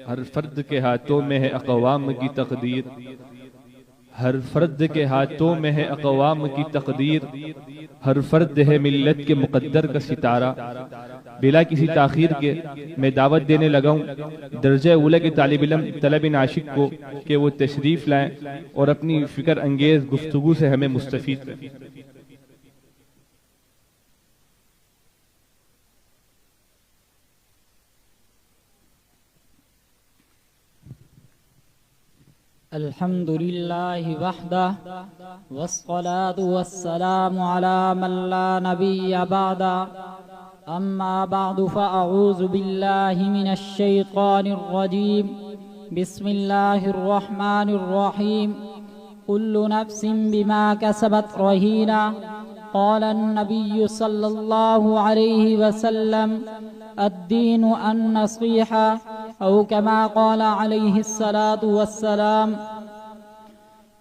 ہر فرد کے ہاتھوں میں ہے اقوام کی تقدیر، ہر فرد کے ہاتھوں میں ہے اقوام کی تقدیر، ہر فرد ہے ملت کے مقدر کا ستارہ۔ بلا کسی تاخیر کے میں دعوت دینے لگا ہوں درجہ اولی کے طالب علم طلب عاشق کو کہ وہ تشریف لائیں اور اپنی فکر انگیز گفتگو سے ہمیں مستفید کریں۔ الحمد لله وحده والصلاة والسلام على من لا نبي بعده أما بعد فأعوذ بالله من الشيطان الرجيم بسم الله الرحمن الرحيم كل نفس بما كسبت رهينة قال النبي صلى الله عليه وسلم الدين النصيحة او كما قال علیہ الصلاۃ والسلام۔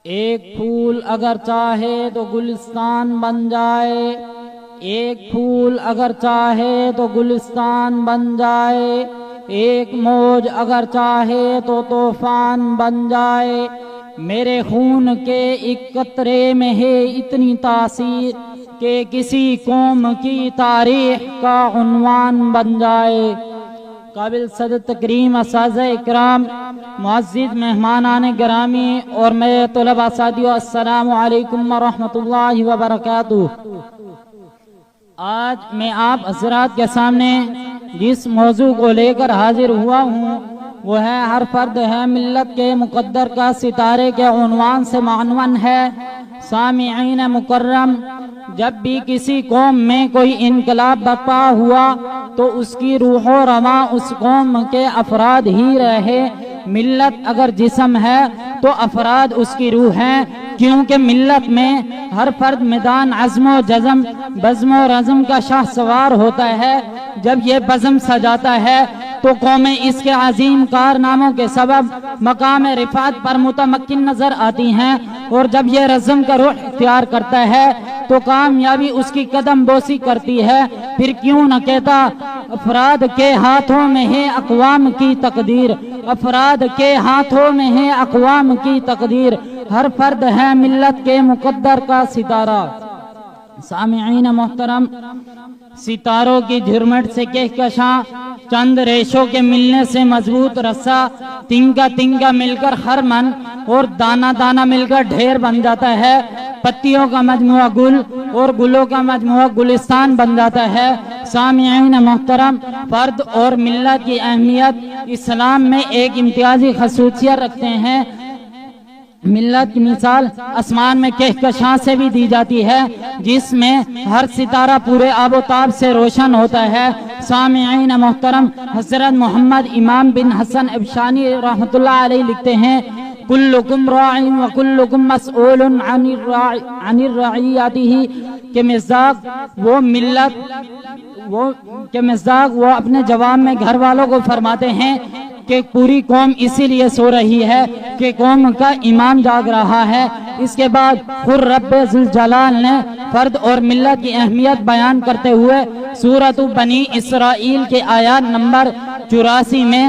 ایک پھول اگر چاہے تو گلستان بن جائے، ایک پھول اگر چاہے تو گلستان بن جائے، ایک موج اگر چاہے تو طوفان بن جائے۔ میرے خون کے ایک قطرے میں ہے اتنی تاثیر کہ کسی قوم کی تاریخ کا عنوان بن جائے۔ قابل صدر تکریم اساتذہ اکرام، معزز مہمانان گرامی اور میرے طلباء ساتھیو، السلام علیکم ورحمۃ اللہ وبرکاتہ۔ آج میں آپ حضرات کے سامنے جس موضوع کو لے کر حاضر ہوا ہوں وہ ہے ہر فرد ہے ملت کے مقدر کا ستارے کے عنوان سے معنون ہے۔ سامعین مکرم، جب بھی کسی قوم میں کوئی انقلاب برپا ہوا تو اس کی روح و رواں اس قوم کے افراد ہی رہے۔ ملت اگر جسم ہے تو افراد اس کی روح ہیں، کیونکہ ملت میں ہر فرد میدان عزم و جزم، بزم و رزم کا شاہ سوار ہوتا ہے۔ جب یہ بزم سجاتا ہے تو قومیں اس کے عظیم کارناموں کے سبب مقام رفعت پر متمکن نظر آتی ہیں، اور جب یہ رزم کا روح اختیار کرتا ہے تو کامیابی اس کی قدم بوسی کرتی ہے۔ پھر کیوں نہ کہتا افراد کے ہاتھوں میں ہے اقوام کی تقدیر، افراد کے ہاتھوں میں ہے اقوام کی تقدیر، ہر فرد ہے ملت کے مقدر کا ستارہ۔ سامعین محترم، ستاروں کی جھرمٹ سے کہکشاں، چند ریشوں کے ملنے سے مضبوط رسا، تنکا تنکا مل کر خرمن اور دانا دانا مل کر ڈھیر بن جاتا ہے۔ پتیوں کا مجموعہ گل اور گلوں کا مجموعہ گلستان بن جاتا ہے۔ سامعین محترم، فرد اور ملت کی اہمیت اسلام میں ایک امتیازی خصوصیت رکھتے ہیں۔ ملت کی مثال آسمان میں کہکشاں سے بھی دی جاتی ہے، جس میں ہر ستارہ پورے آب و تاب سے روشن ہوتا ہے۔ سامعین محترم، حضرت محمد امام بن حسن ابشانی رحمۃ اللہ علیہ لکھتے ہیں کلکم راع وکلکم مسئول عن رعیتہ، کہ مزاق وہ اپنے جواب میں گھر والوں کو فرماتے ہیں کہ پوری قوم اسی لیے سو رہی ہے کہ قوم کا امام جاگ رہا ہے۔ اس کے بعد خود رب ذوالجلال نے فرد اور ملت کی اہمیت بیان کرتے ہوئے سورۃ بنی اسرائیل کے آیات نمبر 84 میں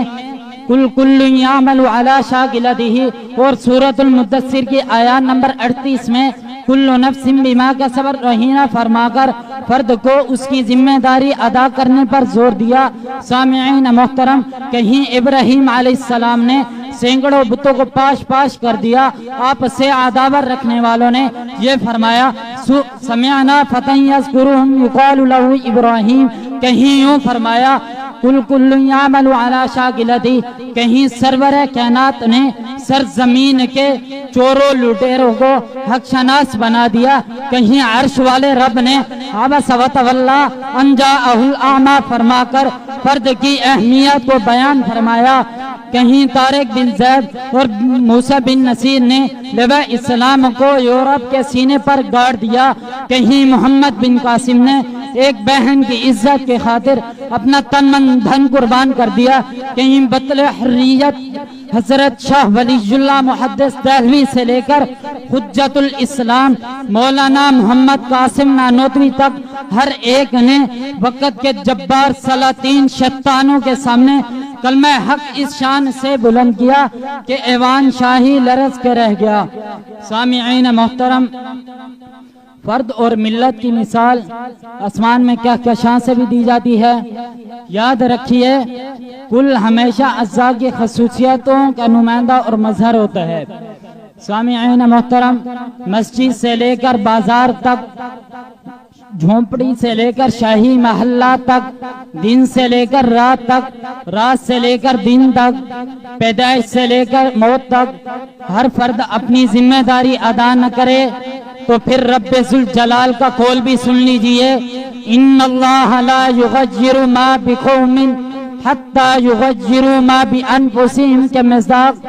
کل یعمل علی شاکلتہ اور سورۃ المدثر کی آیات نمبر 38 میں کل نفس بما کسبت رہینہ فرما کر فرد کو اس کی ذمہ داری ادا کرنے پر زور دیا۔ سامعین محترم، کہیں ابراہیم علیہ السلام نے سینکڑوں بتوں کو پاش پاش کر دیا، آپ سے عداوت رکھنے والوں نے یہ فرمایا سمعنا فتى يذكرهم يقال له ابراہیم، کہیں یوں فرمایا کل یعمل علی شاکلتہ، کہیں سرور کائنات نے سرزمین کے چوروں لٹیروں کو حق شناس بنا دیا، کہیں عرش والے رب نے عبس وتولی ان جاءہ الاعمی فرما کر فرد کی اہمیت کو بیان فرمایا، کہیں طارق بن زید اور موسیٰ بن نصیر نے لواء اسلام کو یورپ کے سینے پر گاڑ دیا، کہیں محمد بن قاسم نے ایک بہن کی عزت کے خاطر اپنا تن من دھن قربان کر دیا، کہیں بطل حریت حضرت شاہ ولی اللہ محدث دہلوی سے لے کر حجت الاسلام مولانا محمد قاسم نانوتوی تک ہر ایک نے وقت کے جبار سلاطین شیطانوں کے سامنے کلمہ حق اس شان سے بلند کیا کہ ایوان شاہی لرز کے رہ گیا۔ سامعین محترم، فرد اور ملت کی مثال آسمان میں کہکشاں سے بھی دی جاتی ہے۔ یاد رکھیے، کل ہمیشہ اجزاء کی خصوصیتوں کا نمائندہ اور مظہر ہوتا ہے۔ سامعین محترم، مسجد سے لے کر بازار تک، جھونپڑی سے لے کر شاہی محلہ تک، دن سے لے کر رات تک، رات سے لے کر دن تک، پیدائش سے لے کر موت تک، ہر فرد اپنی ذمہ داری ادا نہ کرے تو پھر رب ذوالجلال کا قول بھی سن لیجئے، ان اللہ لا یغیر ما بقوم حتی یغیروا ما بانفسہم کے مصداق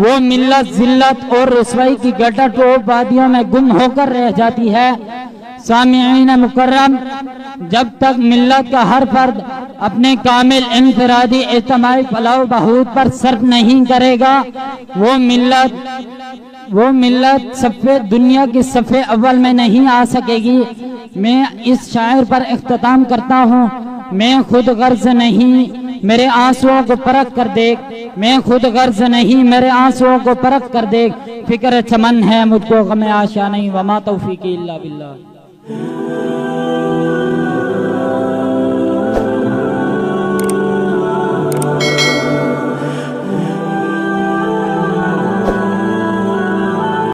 وہ ملت ذلت اور رسوائی کی گٹر ٹوپ وادیوں میں گم ہو کر رہ جاتی ہے۔ سامعین مکرم، جب تک ملت کا ہر فرد اپنے کامل انفرادی اجتماعی فلاح و بہبود پر صرف نہیں کرے گا، وہ ملت صفحے دنیا کی صفحے اول میں نہیں آ سکے گی۔ میں اس شاعر پر اختتام کرتا ہوں، میں خود غرض نہیں میرے آنسوؤں کو پرکھ کر دیکھ، میں خود غرض نہیں میرے آنسوؤں کو پرکھ کر دیکھ، فکر چمن ہے مجھ کو غم آشا نہیں، وما توفیقی الا باللہ۔